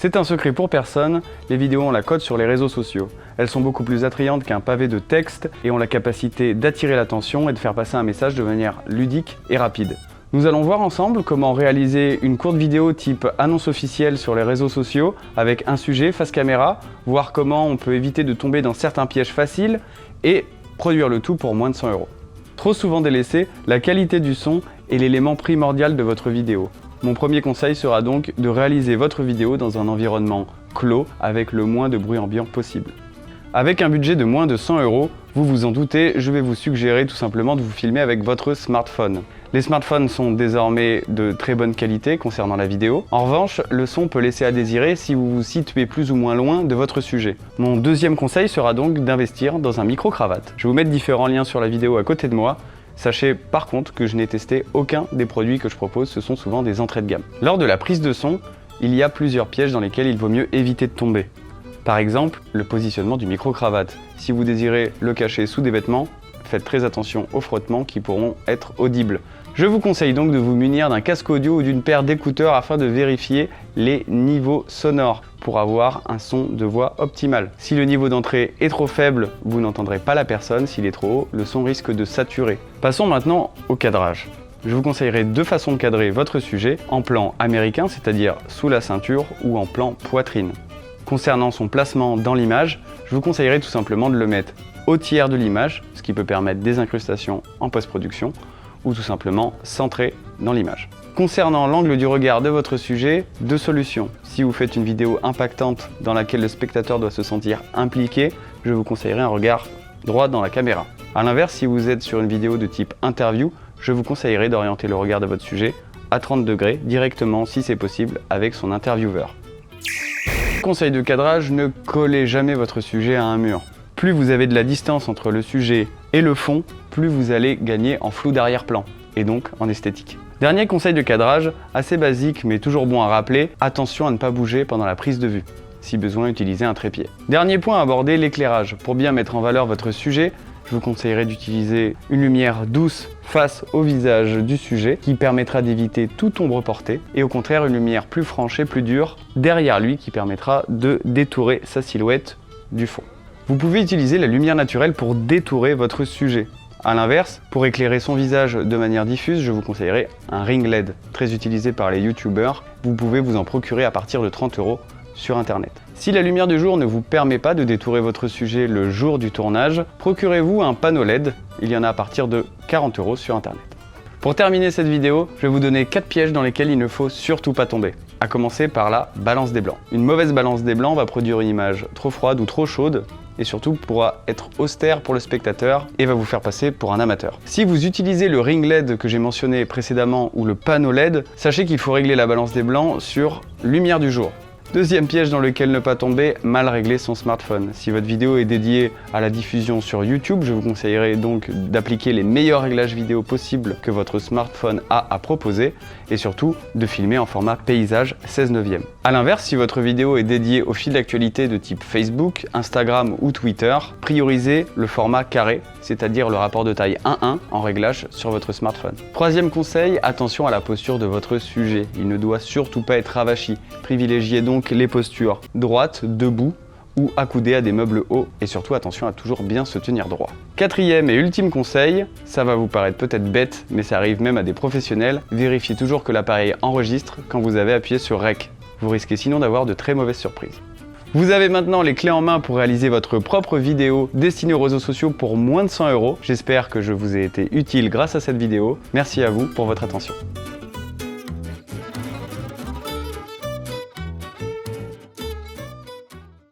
C'est un secret pour personne, les vidéos ont la cote sur les réseaux sociaux. Elles sont beaucoup plus attrayantes qu'un pavé de texte et ont la capacité d'attirer l'attention et de faire passer un message de manière ludique et rapide. Nous allons voir ensemble comment réaliser une courte vidéo type annonce officielle sur les réseaux sociaux avec un sujet face caméra, voir comment on peut éviter de tomber dans certains pièges faciles et produire le tout pour moins de 100 €. Trop souvent délaissé, la qualité du son est l'élément primordial de votre vidéo. Mon premier conseil sera donc de réaliser votre vidéo dans un environnement clos avec le moins de bruit ambiant possible. Avec un budget de moins de 100 €, vous vous en doutez, je vais vous suggérer tout simplement de vous filmer avec votre smartphone. Les smartphones sont désormais de très bonne qualité concernant la vidéo. En revanche, le son peut laisser à désirer si vous vous situez plus ou moins loin de votre sujet. Mon deuxième conseil sera donc d'investir dans un micro-cravate. Je vais vous mettre différents liens sur la vidéo à côté de moi. Sachez par contre que je n'ai testé aucun des produits que je propose, ce sont souvent des entrées de gamme. Lors de la prise de son, il y a plusieurs pièges dans lesquels il vaut mieux éviter de tomber. Par exemple, le positionnement du micro-cravate. Si vous désirez le cacher sous des vêtements, faites très attention aux frottements qui pourront être audibles. Je vous conseille donc de vous munir d'un casque audio ou d'une paire d'écouteurs afin de vérifier les niveaux sonores pour avoir un son de voix optimal. Si le niveau d'entrée est trop faible, vous n'entendrez pas la personne. S'il est trop haut, le son risque de saturer. Passons maintenant au cadrage. Je vous conseillerais deux façons de cadrer votre sujet, en plan américain, c'est-à-dire sous la ceinture, ou en plan poitrine. Concernant son placement dans l'image, je vous conseillerais tout simplement de le mettre au tiers de l'image, ce qui peut permettre des incrustations en post-production, ou tout simplement centré dans l'image. Concernant l'angle du regard de votre sujet, deux solutions. Si vous faites une vidéo impactante dans laquelle le spectateur doit se sentir impliqué, je vous conseillerais un regard droit dans la caméra. A l'inverse, si vous êtes sur une vidéo de type interview, je vous conseillerais d'orienter le regard de votre sujet à 30 degrés directement si c'est possible avec son intervieweur. Conseil de cadrage, ne collez jamais votre sujet à un mur. Plus vous avez de la distance entre le sujet et le fond, plus vous allez gagner en flou d'arrière-plan et donc en esthétique. Dernier conseil de cadrage, assez basique mais toujours bon à rappeler, attention à ne pas bouger pendant la prise de vue. Si besoin, utilisez un trépied. Dernier point à aborder, l'éclairage. Pour bien mettre en valeur votre sujet, je vous conseillerais d'utiliser une lumière douce face au visage du sujet qui permettra d'éviter toute ombre portée et au contraire une lumière plus franche et plus dure derrière lui qui permettra de détourer sa silhouette du fond. Vous pouvez utiliser la lumière naturelle pour détourer votre sujet. A l'inverse, pour éclairer son visage de manière diffuse, je vous conseillerais un ring LED, très utilisé par les youtubeurs. Vous pouvez vous en procurer à partir de 30 € sur internet. Si la lumière du jour ne vous permet pas de détourer votre sujet le jour du tournage, procurez-vous un panneau LED, il y en a à partir de 40 € sur internet. Pour terminer cette vidéo, je vais vous donner 4 pièges dans lesquels il ne faut surtout pas tomber. À commencer par la balance des blancs. Une mauvaise balance des blancs va produire une image trop froide ou trop chaude et surtout pourra être austère pour le spectateur et va vous faire passer pour un amateur. Si vous utilisez le ring LED que j'ai mentionné précédemment ou le panneau LED, sachez qu'il faut régler la balance des blancs sur lumière du jour. Deuxième piège dans lequel ne pas tomber, mal régler son smartphone. Si votre vidéo est dédiée à la diffusion sur YouTube, je vous conseillerais donc d'appliquer les meilleurs réglages vidéo possibles que votre smartphone a à proposer et surtout de filmer en format paysage 16:9. A l'inverse, si votre vidéo est dédiée au fil d'actualité de type Facebook, Instagram ou Twitter, priorisez le format carré, c'est-à-dire le rapport de taille 1:1 en réglage sur votre smartphone. Troisième conseil, attention à la posture de votre sujet. Il ne doit surtout pas être ravachi. Privilégiez donc les postures droites, debout ou accoudées à des meubles hauts et surtout attention à toujours bien se tenir droit. Quatrième et ultime conseil, ça va vous paraître peut-être bête mais ça arrive même à des professionnels, vérifiez toujours que l'appareil enregistre quand vous avez appuyé sur REC. Vous risquez sinon d'avoir de très mauvaises surprises. Vous avez maintenant les clés en main pour réaliser votre propre vidéo destinée aux réseaux sociaux pour moins de 100 €. J'espère que je vous ai été utile grâce à cette vidéo. Merci à vous pour votre attention.